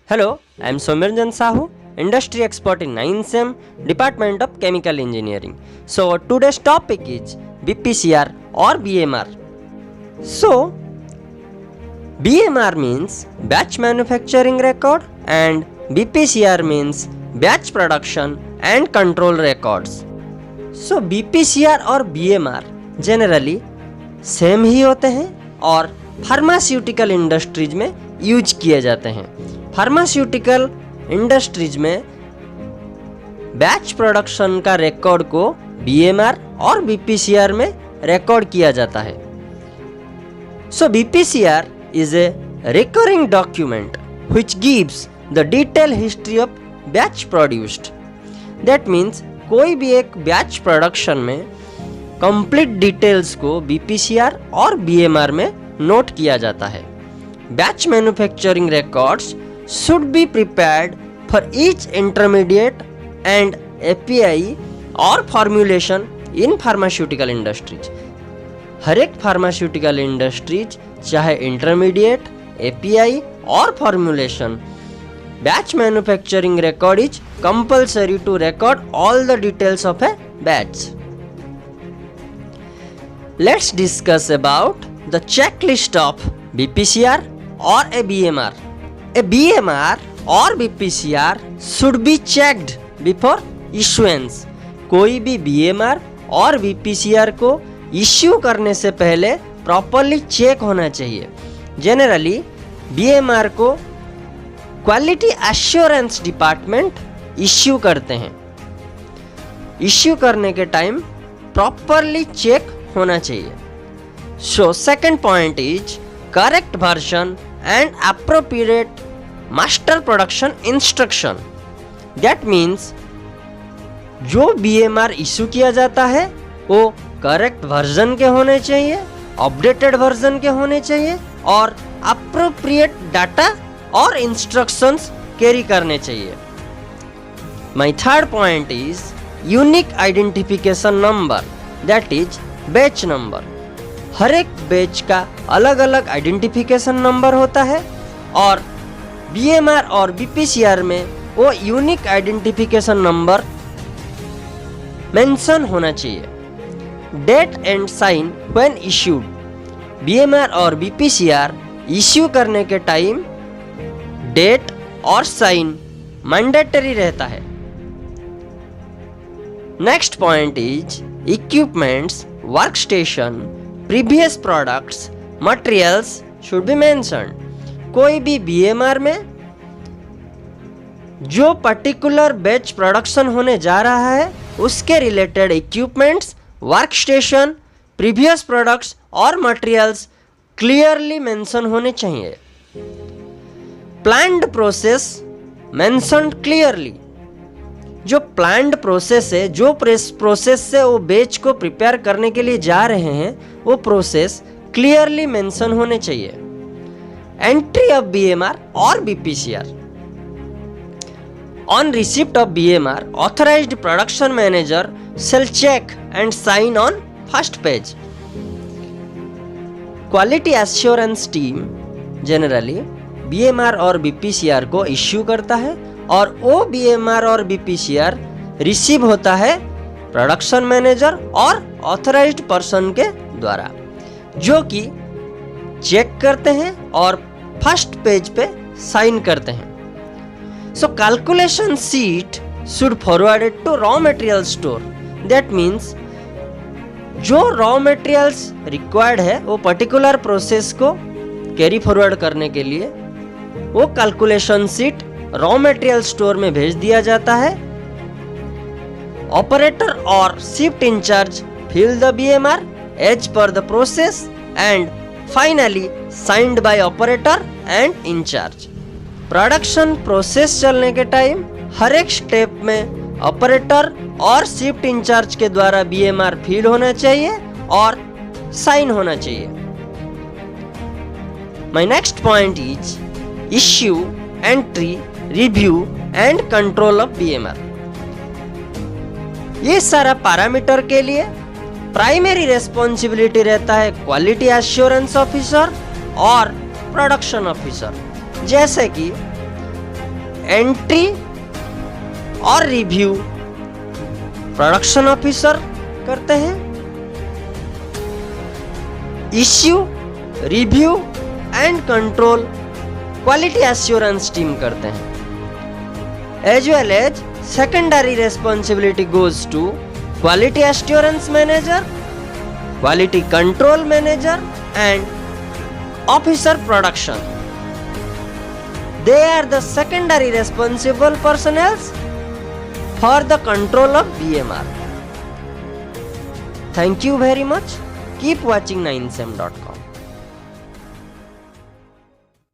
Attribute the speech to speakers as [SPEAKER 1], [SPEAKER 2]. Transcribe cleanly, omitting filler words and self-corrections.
[SPEAKER 1] Hello, I am Somirjan Sahu, industry expert in 9SEM, Department of Chemical Engineering. So today's topic is BPCR or BMR. So BMR means batch manufacturing record and BPCR means batch production and control records. So BPCR और BMR generally same ही होते हैं और pharmaceutical industries में use किए जाते हैं। Pharmaceutical industries में batch production का रिकॉर्ड को बीएमआर और बीपीसीआर में रिकॉर्ड किया जाता है। So BPCR is a recurring document which gives the detail history of batch produced. That means कोई भी एक बैच प्रोडक्शन में कंप्लीट डिटेल्स को बीपीसीआर और बीएमआर में नोट किया जाता है। Batch manufacturing records should be prepared for each intermediate and API or formulation in pharmaceutical industries। हर एक फार्मास्यूटिकल इंडस्ट्रीज चाहे इंटरमीडिएट, API और formulation, batch manufacturing record is compulsory to record all the details of a batch. Let's discuss about the checklist of BPCR or a BMR. A BMR or BPCR should be checked before issuance। कोई भी BMR और BPCR को issue करने से पहले properly check होना चाहिए। Generally BMR को क्वालिटी एश्योरेंस डिपार्टमेंट इश्यू करते हैं। इश्यू करने के टाइम प्रॉपरली चेक होना चाहिए। So second point is correct version and appropriate master production instruction. That means जो बीएमआर इशू किया जाता है वो करेक्ट वर्जन के होने चाहिए, अपडेटेड वर्जन के होने चाहिए और अप्रोप्रिएट डाटा और इंस्ट्रक्शंस कैरी करने चाहिए। My third point is unique identification number, that is batch number. हर एक बैच का अलग अलग आइडेंटिफिकेशन नंबर होता है और बीएमआर और बीपीसीआर में वो यूनिक आइडेंटिफिकेशन नंबर मेंशन होना चाहिए। Date and sign when issued. BMR और बीपीसीआर इश्यू करने के टाइम डेट और साइन मैंडेटरी रहता है। Next point is equipments, workstation, previous products, materials should be mentioned. कोई भी बीएमआर में जो पर्टिकुलर बैच प्रोडक्शन होने जा रहा है उसके related equipments, workstation, previous products और मटेरियल्स क्लियरली मेंशन होने चाहिए। Planned process mentioned clearly. जो प्लान्ड प्रोसेस है, जो प्रोसेस से वो बैच को प्रिपेयर करने के लिए जा रहे हैं वो प्रोसेस क्लियरली मेंशन होने चाहिए। एंट्री ऑफ बीएमआर और BPCR. On receipt of BMR, authorised production manager shall check and sign on first page। Quality assurance team generally BMR और बीपीसीआर को इश्यू करता है और वो बीएमआर और बीपीसीआर रिसीव होता है प्रोडक्शन मैनेजर और ऑथराइज्ड पर्सन के द्वारा, जो कि चेक करते हैं और फर्स्ट पेज पे साइन करते हैं। So calculation sheet should forwarded to raw material store. That means जो रॉ मटेरियल्स रिक्वायर्ड है वो पर्टिकुलर प्रोसेस को कैरी फॉरवर्ड करने के लिए वो calculation sheet raw material store में भेज दिया जाता है। ऑपरेटर और shift incharge fill the BMR as per the process and finally signed by operator and incharge. Production process चलने के टाइम हर एक स्टेप में ऑपरेटर और शिफ्ट इंचार्ज के द्वारा बीएमआर फिल होना चाहिए और साइन होना चाहिए। My next point is issue, entry, review and control of BMR. ये सारा पैरामीटर के लिए प्राइमरी रेस्पॉन्सिबिलिटी रहता है क्वालिटी एश्योरेंस ऑफिसर और प्रोडक्शन ऑफिसर। जैसे कि एंट्री और रिव्यू प्रोडक्शन ऑफिसर करते हैं। Issue, review and control quality assurance team करते हैं। As well as secondary responsibility goes to quality assurance manager, quality control manager and officer production. They are the secondary responsible personnel for the control of BMR. Thank you very much. Keep watching 9sem.com.